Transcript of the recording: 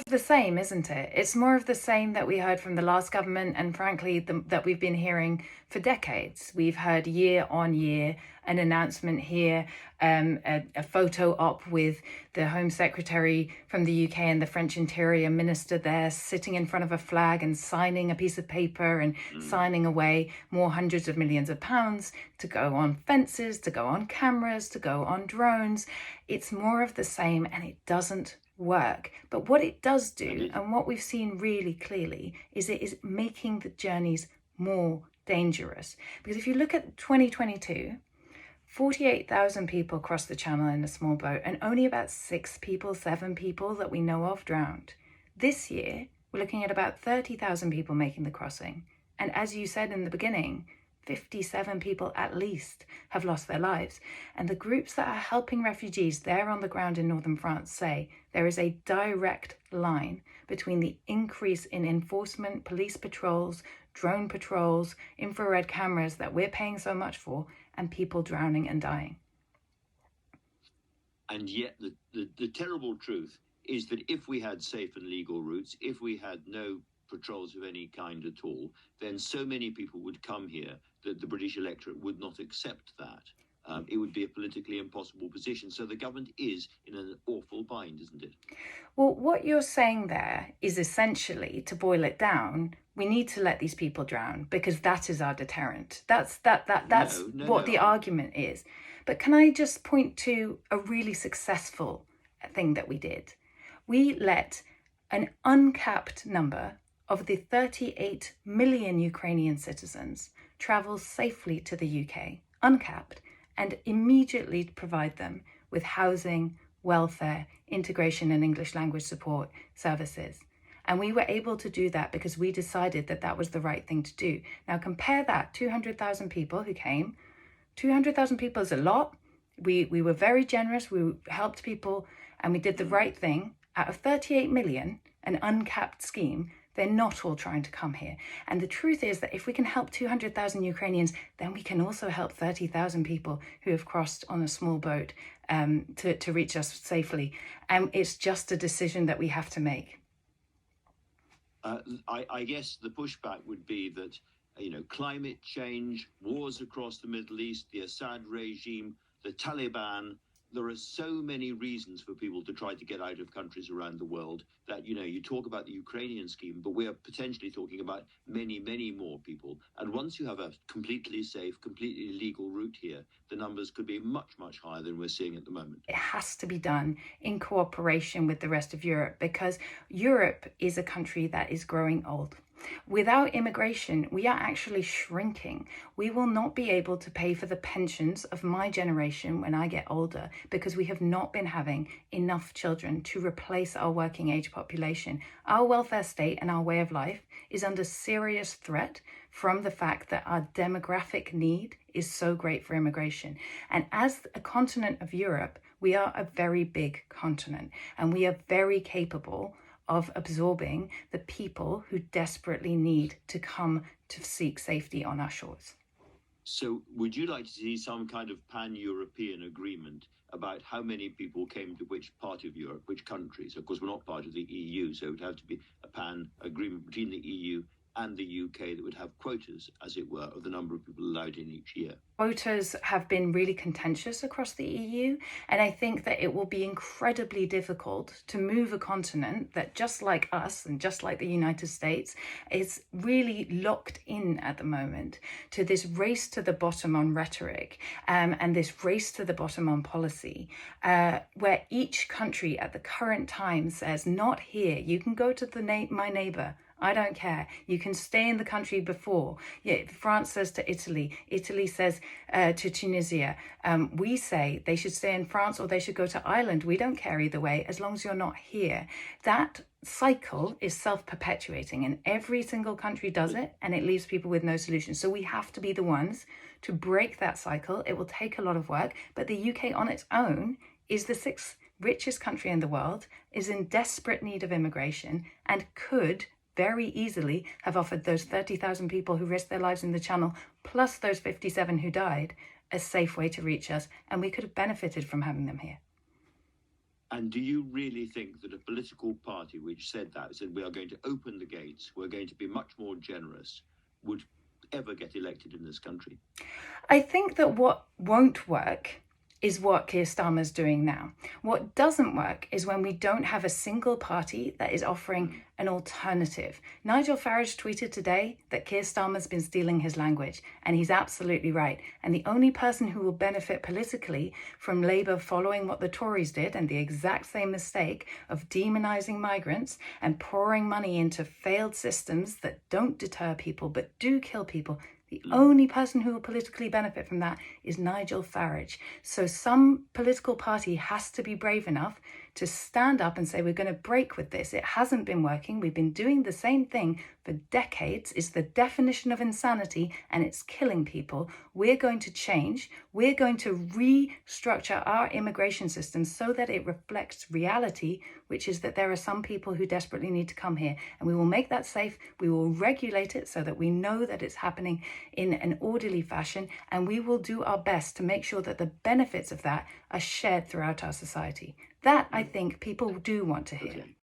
the same, isn't it? It's more of the same that we heard from the last government, and frankly, that we've been hearing for decades. We've heard year on year an announcement here, a photo op with the Home Secretary from the UK and the French Interior Minister there sitting in front of a flag and signing a piece of paper and signing away more hundreds of millions of pounds to go on fences, to go on cameras, to go on drones. It's more of the same, and it doesn't work. But what it does do, and what we've seen really clearly, is it is making the journeys more dangerous. Because if you look at 2022, 48,000 people crossed the channel in a small boat, and only about 7 people that we know of drowned. This year, we're looking at about 30,000 people making the crossing. And as you said in the beginning, 57 people at least have lost their lives. And the groups that are helping refugees there on the ground in northern France say there is a direct line between the increase in enforcement, police patrols, drone patrols, infrared cameras that we're paying so much for, and people drowning and dying. And yet the terrible truth is that if we had safe and legal routes, if we had no patrols of any kind at all, then so many people would come here that the British electorate would not accept that. It would be a politically impossible position. So the government is in an awful bind, isn't it? Well, what you're saying there is essentially, to boil it down, we need to let these people drown because that is our deterrent. That's what the argument is. But can I just point to a really successful thing that we did? We let an uncapped number of the 38 million Ukrainian citizens travel safely to the UK, uncapped, and immediately provide them with housing, welfare, integration and English language support services. And we were able to do that because we decided that that was the right thing to do. Now compare that, 200,000 people who came. 200,000 people is a lot. We were very generous, we helped people, and we did the right thing. Out of 38 million, an uncapped scheme, they're not all trying to come here. And the truth is that if we can help 200,000 Ukrainians, then we can also help 30,000 people who have crossed on a small boat to reach us safely. And it's just a decision that we have to make. I guess the pushback would be that, climate change, wars across the Middle East, the Assad regime, the Taliban, there are so many reasons for people to try to get out of countries around the world that, you talk about the Ukrainian scheme, but we are potentially talking about many, many more people. And once you have a completely safe, completely legal route here, the numbers could be much, much higher than we're seeing at the moment. It has to be done in cooperation with the rest of Europe because Europe is a country that is growing old. Without immigration, we are actually shrinking. We will not be able to pay for the pensions of my generation when I get older because we have not been having enough children to replace our working age population. Our welfare state and our way of life is under serious threat from the fact that our demographic need is so great for immigration. And as a continent of Europe, we are a very big continent and we are very capable of absorbing the people who desperately need to come to seek safety on our shores. So would you like to see some kind of pan-European agreement about how many people came to which part of Europe, which countries? Of course, we're not part of the EU, so it would have to be a pan-agreement between the EU and the UK that would have quotas, as it were, of the number of people allowed in each year. Quotas have been really contentious across the EU, and I think that it will be incredibly difficult to move a continent that, just like us and just like the United States, is really locked in at the moment to this race to the bottom on rhetoric and this race to the bottom on policy, where each country at the current time says, not here, you can go to my neighbour, I don't care. You can stay in the country before. Yeah, France says to Italy. Italy says to Tunisia. We say they should stay in France or they should go to Ireland. We don't care either way, as long as you're not here. That cycle is self-perpetuating and every single country does it and it leaves people with no solution. So we have to be the ones to break that cycle. It will take a lot of work, but the UK on its own is the 6th richest country in the world, is in desperate need of immigration and could very easily have offered those 30,000 people who risked their lives in the Channel, plus those 57 who died, a safe way to reach us, and we could have benefited from having them here. And do you really think that a political party which said we are going to open the gates, we're going to be much more generous, would ever get elected in this country? I think that what won't work is what Keir Starmer's doing now. What doesn't work is when we don't have a single party that is offering an alternative. Nigel Farage tweeted today that Keir Starmer's been stealing his language, and he's absolutely right. And the only person who will benefit politically from Labour following what the Tories did and the exact same mistake of demonising migrants and pouring money into failed systems that don't deter people but do kill people, the only person who will politically benefit from that is Nigel Farage. So some political party has to be brave enough to stand up and say, we're going to break with this. It hasn't been working. We've been doing the same thing for decades. It's the definition of insanity and it's killing people. We're going to change. We're going to restructure our immigration system so that it reflects reality, which is that there are some people who desperately need to come here. And we will make that safe. We will regulate it so that we know that it's happening in an orderly fashion. And we will do our best to make sure that the benefits of that are shared throughout our society. That, I think, people do want to hear. Okay.